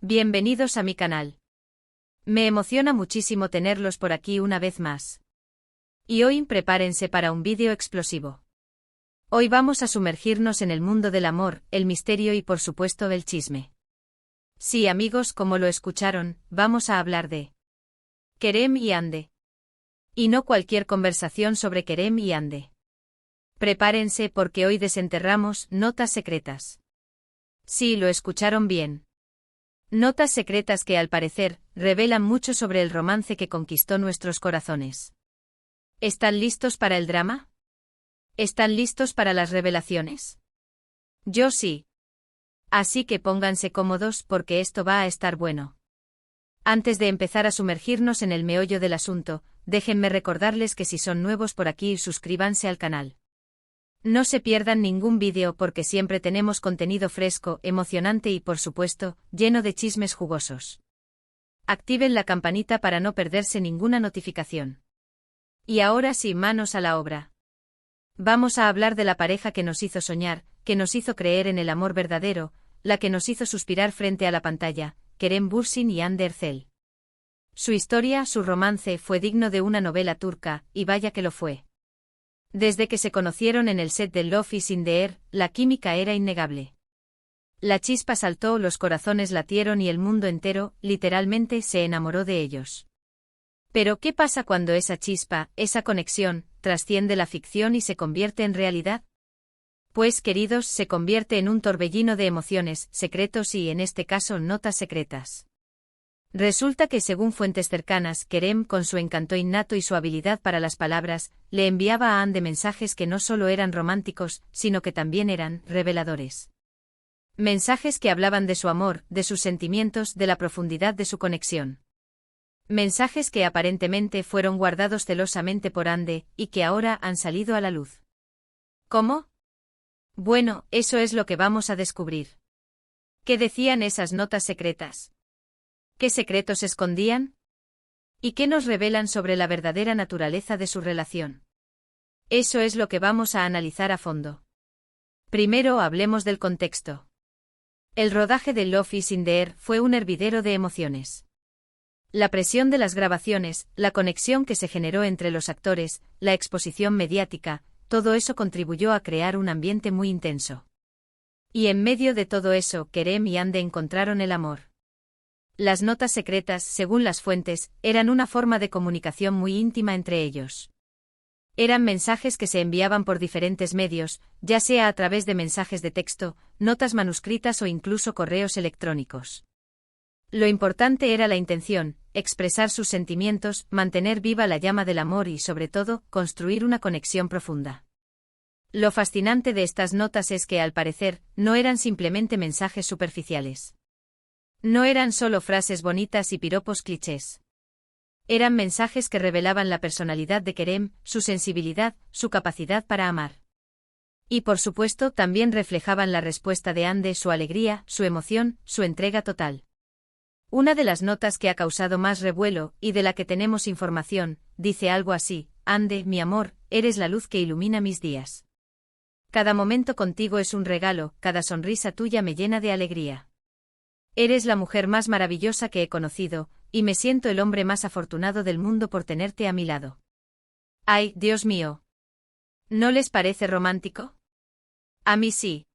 Bienvenidos a mi canal. Me emociona muchísimo tenerlos por aquí una vez más. Y hoy prepárense para un vídeo explosivo. Hoy vamos a sumergirnos en el mundo del amor, el misterio y por supuesto el chisme. Sí, amigos, como lo escucharon, vamos a hablar de Kerem y Hande. Y no cualquier conversación sobre Kerem y Hande. Prepárense porque hoy desenterramos notas secretas. Sí, lo escucharon bien. Notas secretas que, al parecer, revelan mucho sobre el romance que conquistó nuestros corazones. ¿Están listos para el drama? ¿Están listos para las revelaciones? Yo sí. Así que pónganse cómodos porque esto va a estar bueno. Antes de empezar a sumergirnos en el meollo del asunto, déjenme recordarles que si son nuevos por aquí, suscríbanse al canal. No se pierdan ningún vídeo porque siempre tenemos contenido fresco, emocionante y, por supuesto, lleno de chismes jugosos. Activen la campanita para no perderse ninguna notificación. Y ahora sí, manos a la obra. Vamos a hablar de la pareja que nos hizo soñar, que nos hizo creer en el amor verdadero, la que nos hizo suspirar frente a la pantalla, Kerem Bürsin y Hande Erçel. Su historia, su romance, fue digno de una novela turca, y vaya que lo fue. Desde que se conocieron en el set de Love is in the Air, la química era innegable. La chispa saltó, los corazones latieron y el mundo entero, literalmente, se enamoró de ellos. Pero ¿qué pasa cuando esa chispa, esa conexión, trasciende la ficción y se convierte en realidad? Pues, queridos, se convierte en un torbellino de emociones, secretos y, en este caso, notas secretas. Resulta que, según fuentes cercanas, Kerem, con su encanto innato y su habilidad para las palabras, le enviaba a Hande mensajes que no solo eran románticos, sino que también eran reveladores. Mensajes que hablaban de su amor, de sus sentimientos, de la profundidad de su conexión. Mensajes que aparentemente fueron guardados celosamente por Hande, y que ahora han salido a la luz. ¿Cómo? Bueno, eso es lo que vamos a descubrir. ¿Qué decían esas notas secretas? ¿Qué secretos escondían? ¿Y qué nos revelan sobre la verdadera naturaleza de su relación? Eso es lo que vamos a analizar a fondo. Primero hablemos del contexto. El rodaje de Love is in the Air fue un hervidero de emociones. La presión de las grabaciones, la conexión que se generó entre los actores, la exposición mediática, todo eso contribuyó a crear un ambiente muy intenso. Y en medio de todo eso, Kerem y Hande encontraron el amor. Las notas secretas, según las fuentes, eran una forma de comunicación muy íntima entre ellos. Eran mensajes que se enviaban por diferentes medios, ya sea a través de mensajes de texto, notas manuscritas o incluso correos electrónicos. Lo importante era la intención, expresar sus sentimientos, mantener viva la llama del amor y, sobre todo, construir una conexión profunda. Lo fascinante de estas notas es que, al parecer, no eran simplemente mensajes superficiales. No eran solo frases bonitas y piropos clichés. Eran mensajes que revelaban la personalidad de Kerem, su sensibilidad, su capacidad para amar. Y por supuesto también reflejaban la respuesta de Hande, su alegría, su emoción, su entrega total. Una de las notas que ha causado más revuelo, y de la que tenemos información, dice algo así: Hande, mi amor, eres la luz que ilumina mis días. Cada momento contigo es un regalo, cada sonrisa tuya me llena de alegría. Eres la mujer más maravillosa que he conocido, y me siento el hombre más afortunado del mundo por tenerte a mi lado. ¡Ay, Dios mío! ¿No les parece romántico? A mí sí.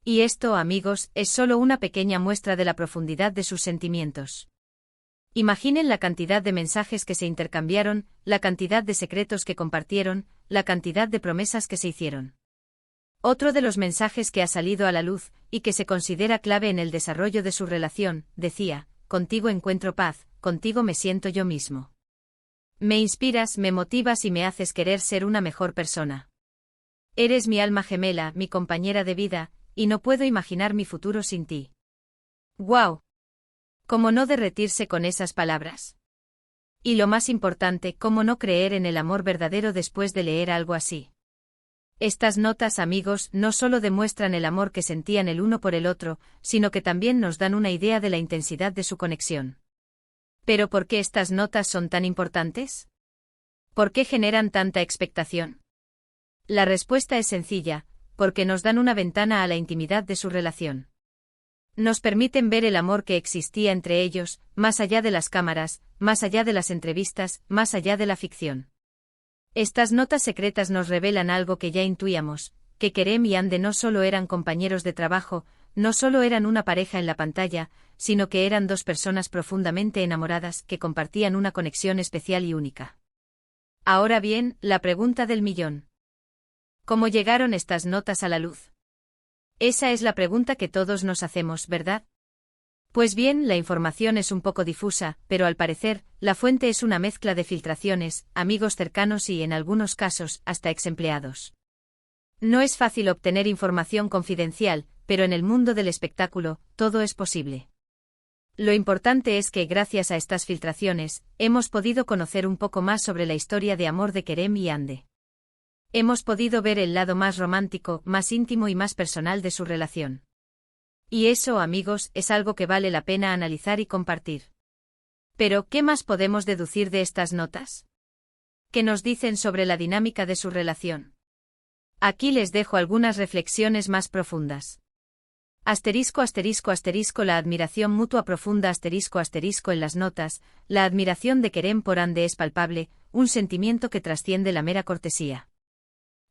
Y esto, amigos, es solo una pequeña muestra de la profundidad de sus sentimientos. Imaginen la cantidad de mensajes que se intercambiaron, la cantidad de secretos que compartieron, la cantidad de promesas que se hicieron. Otro de los mensajes que ha salido a la luz, y que se considera clave en el desarrollo de su relación, decía: contigo encuentro paz, contigo me siento yo mismo. Me inspiras, me motivas y me haces querer ser una mejor persona. Eres mi alma gemela, mi compañera de vida, y no puedo imaginar mi futuro sin ti. ¡Guau! ¿Cómo no derretirse con esas palabras? Y lo más importante, ¿cómo no creer en el amor verdadero después de leer algo así? Estas notas, amigos, no solo demuestran el amor que sentían el uno por el otro, sino que también nos dan una idea de la intensidad de su conexión. ¿Pero por qué estas notas son tan importantes? ¿Por qué generan tanta expectación? La respuesta es sencilla: porque nos dan una ventana a la intimidad de su relación. Nos permiten ver el amor que existía entre ellos, más allá de las cámaras, más allá de las entrevistas, más allá de la ficción. Estas notas secretas nos revelan algo que ya intuíamos, que Kerem y Hande no solo eran compañeros de trabajo, no solo eran una pareja en la pantalla, sino que eran dos personas profundamente enamoradas que compartían una conexión especial y única. Ahora bien, la pregunta del millón. ¿Cómo llegaron estas notas a la luz? Esa es la pregunta que todos nos hacemos, ¿verdad? Pues bien, la información es un poco difusa, pero al parecer, la fuente es una mezcla de filtraciones, amigos cercanos y, en algunos casos, hasta exempleados. No es fácil obtener información confidencial, pero en el mundo del espectáculo, todo es posible. Lo importante es que, gracias a estas filtraciones, hemos podido conocer un poco más sobre la historia de amor de Kerem y Hande. Hemos podido ver el lado más romántico, más íntimo y más personal de su relación. Y eso, amigos, es algo que vale la pena analizar y compartir. Pero, ¿qué más podemos deducir de estas notas? ¿Qué nos dicen sobre la dinámica de su relación? Aquí les dejo algunas reflexiones más profundas. Asterisco, asterisco, asterisco, la admiración mutua profunda, asterisco, asterisco en las notas, la admiración de Kerem por Hande es palpable, un sentimiento que trasciende la mera cortesía.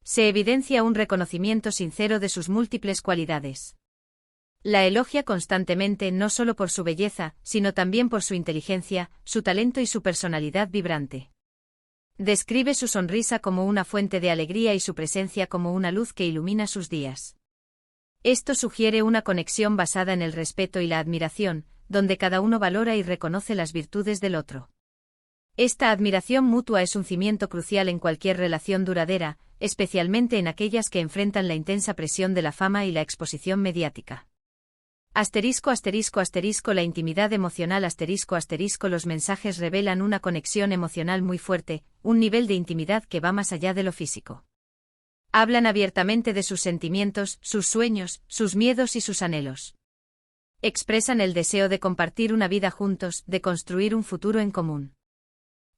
Se evidencia un reconocimiento sincero de sus múltiples cualidades. La elogia constantemente no solo por su belleza, sino también por su inteligencia, su talento y su personalidad vibrante. Describe su sonrisa como una fuente de alegría y su presencia como una luz que ilumina sus días. Esto sugiere una conexión basada en el respeto y la admiración, donde cada uno valora y reconoce las virtudes del otro. Esta admiración mutua es un cimiento crucial en cualquier relación duradera, especialmente en aquellas que enfrentan la intensa presión de la fama y la exposición mediática. Asterisco, asterisco, asterisco, la intimidad emocional, asterisco, asterisco, los mensajes revelan una conexión emocional muy fuerte, un nivel de intimidad que va más allá de lo físico. Hablan abiertamente de sus sentimientos, sus sueños, sus miedos y sus anhelos. Expresan el deseo de compartir una vida juntos, de construir un futuro en común.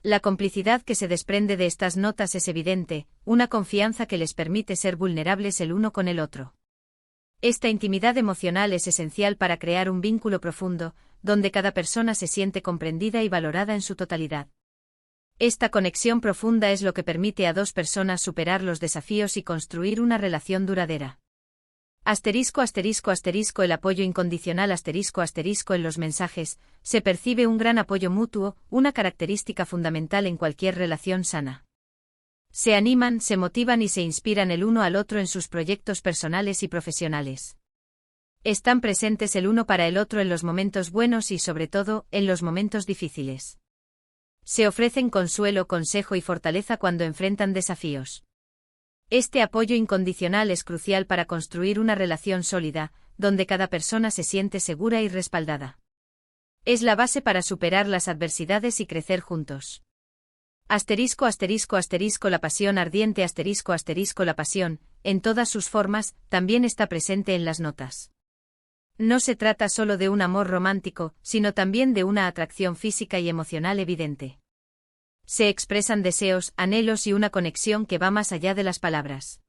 La complicidad que se desprende de estas notas es evidente, una confianza que les permite ser vulnerables el uno con el otro. Esta intimidad emocional es esencial para crear un vínculo profundo, donde cada persona se siente comprendida y valorada en su totalidad. Esta conexión profunda es lo que permite a dos personas superar los desafíos y construir una relación duradera. Asterisco, asterisco, asterisco, el apoyo incondicional, asterisco, asterisco, en los mensajes, se percibe un gran apoyo mutuo, una característica fundamental en cualquier relación sana. Se animan, se motivan y se inspiran el uno al otro en sus proyectos personales y profesionales. Están presentes el uno para el otro en los momentos buenos y, sobre todo, en los momentos difíciles. Se ofrecen consuelo, consejo y fortaleza cuando enfrentan desafíos. Este apoyo incondicional es crucial para construir una relación sólida, donde cada persona se siente segura y respaldada. Es la base para superar las adversidades y crecer juntos. Asterisco, asterisco, asterisco, la pasión ardiente, asterisco, asterisco, la pasión, en todas sus formas, también está presente en las notas. No se trata solo de un amor romántico, sino también de una atracción física y emocional evidente. Se expresan deseos, anhelos y una conexión que va más allá de las palabras.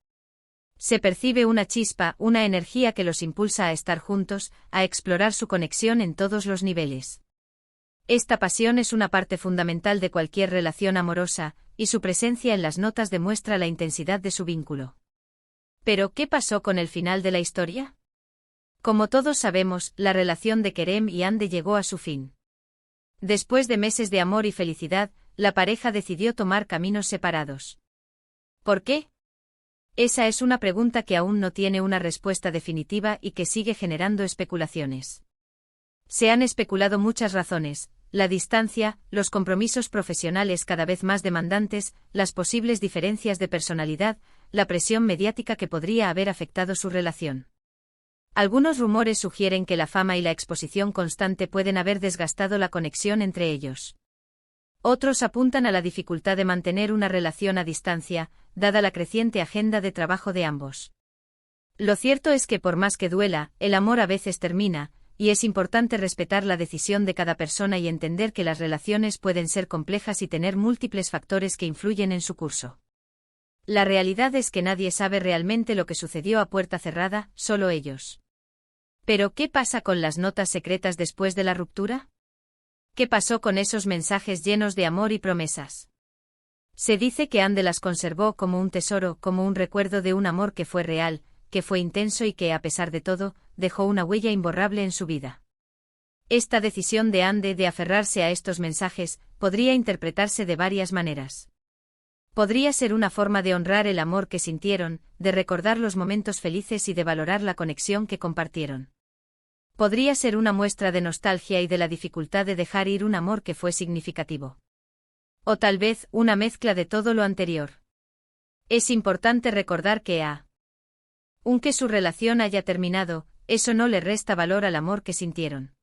Se percibe una chispa, una energía que los impulsa a estar juntos, a explorar su conexión en todos los niveles. Esta pasión es una parte fundamental de cualquier relación amorosa, y su presencia en las notas demuestra la intensidad de su vínculo. Pero, ¿qué pasó con el final de la historia? Como todos sabemos, la relación de Kerem y Hande llegó a su fin. Después de meses de amor y felicidad, la pareja decidió tomar caminos separados. ¿Por qué? Esa es una pregunta que aún no tiene una respuesta definitiva y que sigue generando especulaciones. Se han especulado muchas razones: la distancia, los compromisos profesionales cada vez más demandantes, las posibles diferencias de personalidad, la presión mediática que podría haber afectado su relación. Algunos rumores sugieren que la fama y la exposición constante pueden haber desgastado la conexión entre ellos. Otros apuntan a la dificultad de mantener una relación a distancia, dada la creciente agenda de trabajo de ambos. Lo cierto es que por más que duela, el amor a veces termina, y es importante respetar la decisión de cada persona y entender que las relaciones pueden ser complejas y tener múltiples factores que influyen en su curso. La realidad es que nadie sabe realmente lo que sucedió a puerta cerrada, solo ellos. Pero ¿qué pasa con las notas secretas después de la ruptura? ¿Qué pasó con esos mensajes llenos de amor y promesas? Se dice que Ande las conservó como un tesoro, como un recuerdo de un amor que fue real, que fue intenso y que, a pesar de todo, dejó una huella imborrable en su vida. Esta decisión de Ande de aferrarse a estos mensajes podría interpretarse de varias maneras. Podría ser una forma de honrar el amor que sintieron, de recordar los momentos felices y de valorar la conexión que compartieron. Podría ser una muestra de nostalgia y de la dificultad de dejar ir un amor que fue significativo. O tal vez una mezcla de todo lo anterior. Es importante recordar que aunque su relación haya terminado, eso no le resta valor al amor que sintieron.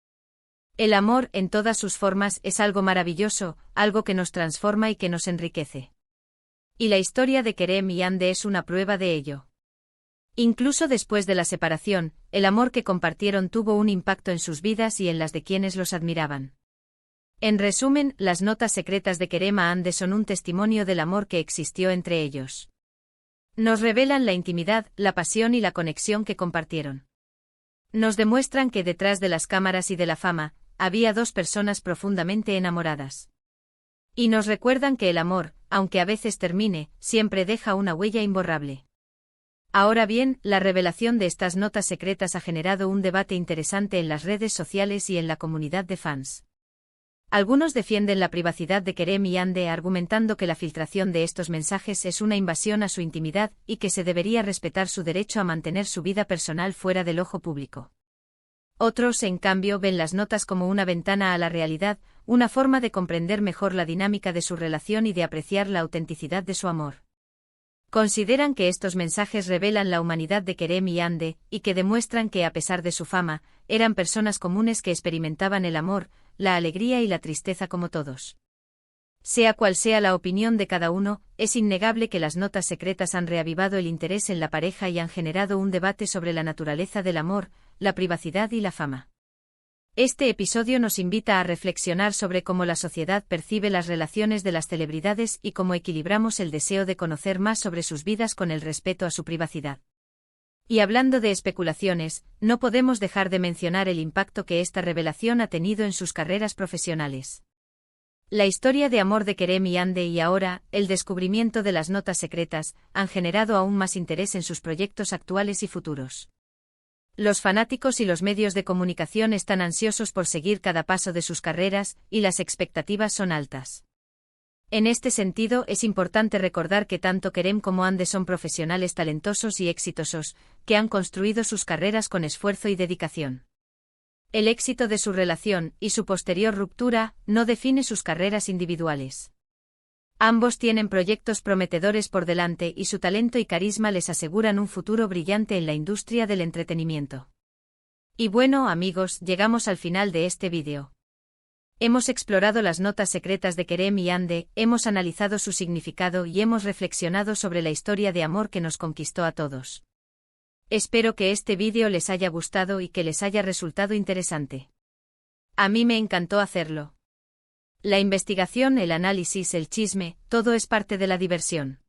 El amor, en todas sus formas, es algo maravilloso, algo que nos transforma y que nos enriquece. Y la historia de Kerem y Ande es una prueba de ello. Incluso después de la separación, el amor que compartieron tuvo un impacto en sus vidas y en las de quienes los admiraban. En resumen, las notas secretas de Kerem a Ande son un testimonio del amor que existió entre ellos. Nos revelan la intimidad, la pasión y la conexión que compartieron. Nos demuestran que detrás de las cámaras y de la fama, había dos personas profundamente enamoradas. Y nos recuerdan que el amor, aunque a veces termine, siempre deja una huella imborrable. Ahora bien, la revelación de estas notas secretas ha generado un debate interesante en las redes sociales y en la comunidad de fans. Algunos defienden la privacidad de Kerem y Ande argumentando que la filtración de estos mensajes es una invasión a su intimidad y que se debería respetar su derecho a mantener su vida personal fuera del ojo público. Otros, en cambio, ven las notas como una ventana a la realidad, una forma de comprender mejor la dinámica de su relación y de apreciar la autenticidad de su amor. Consideran que estos mensajes revelan la humanidad de Kerem y Ande, y que demuestran que, a pesar de su fama, eran personas comunes que experimentaban el amor, la alegría y la tristeza como todos. Sea cual sea la opinión de cada uno, es innegable que las notas secretas han reavivado el interés en la pareja y han generado un debate sobre la naturaleza del amor, la privacidad y la fama. Este episodio nos invita a reflexionar sobre cómo la sociedad percibe las relaciones de las celebridades y cómo equilibramos el deseo de conocer más sobre sus vidas con el respeto a su privacidad. Y hablando de especulaciones, no podemos dejar de mencionar el impacto que esta revelación ha tenido en sus carreras profesionales. La historia de amor de Kerem y Ande y ahora, el descubrimiento de las notas secretas, han generado aún más interés en sus proyectos actuales y futuros. Los fanáticos y los medios de comunicación están ansiosos por seguir cada paso de sus carreras, y las expectativas son altas. En este sentido, es importante recordar que tanto Kerem como Ande son profesionales talentosos y exitosos, que han construido sus carreras con esfuerzo y dedicación. El éxito de su relación, y su posterior ruptura, no define sus carreras individuales. Ambos tienen proyectos prometedores por delante y su talento y carisma les aseguran un futuro brillante en la industria del entretenimiento. Y bueno, amigos, llegamos al final de este vídeo. Hemos explorado las notas secretas de Kerem y Ande, hemos analizado su significado y hemos reflexionado sobre la historia de amor que nos conquistó a todos. Espero que este vídeo les haya gustado y que les haya resultado interesante. A mí me encantó hacerlo. La investigación, el análisis, el chisme, todo es parte de la diversión.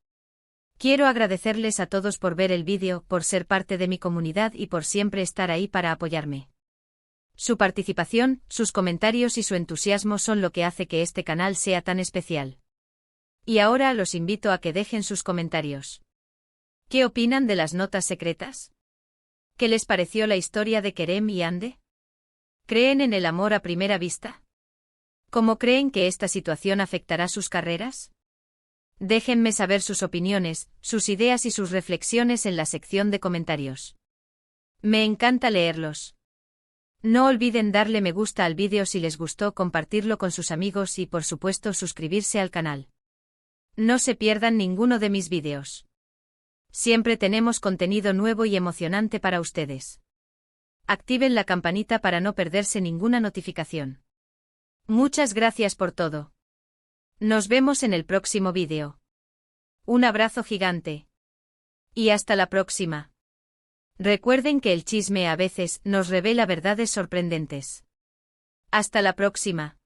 Quiero agradecerles a todos por ver el vídeo, por ser parte de mi comunidad y por siempre estar ahí para apoyarme. Su participación, sus comentarios y su entusiasmo son lo que hace que este canal sea tan especial. Y ahora los invito a que dejen sus comentarios. ¿Qué opinan de las notas secretas? ¿Qué les pareció la historia de Kerem y Ande? ¿Creen en el amor a primera vista? ¿Cómo creen que esta situación afectará sus carreras? Déjenme saber sus opiniones, sus ideas y sus reflexiones en la sección de comentarios. Me encanta leerlos. No olviden darle me gusta al vídeo si les gustó, compartirlo con sus amigos y por supuesto suscribirse al canal. No se pierdan ninguno de mis vídeos. Siempre tenemos contenido nuevo y emocionante para ustedes. Activen la campanita para no perderse ninguna notificación. Muchas gracias por todo. Nos vemos en el próximo vídeo. Un abrazo gigante. Y hasta la próxima. Recuerden que el chisme a veces nos revela verdades sorprendentes. Hasta la próxima.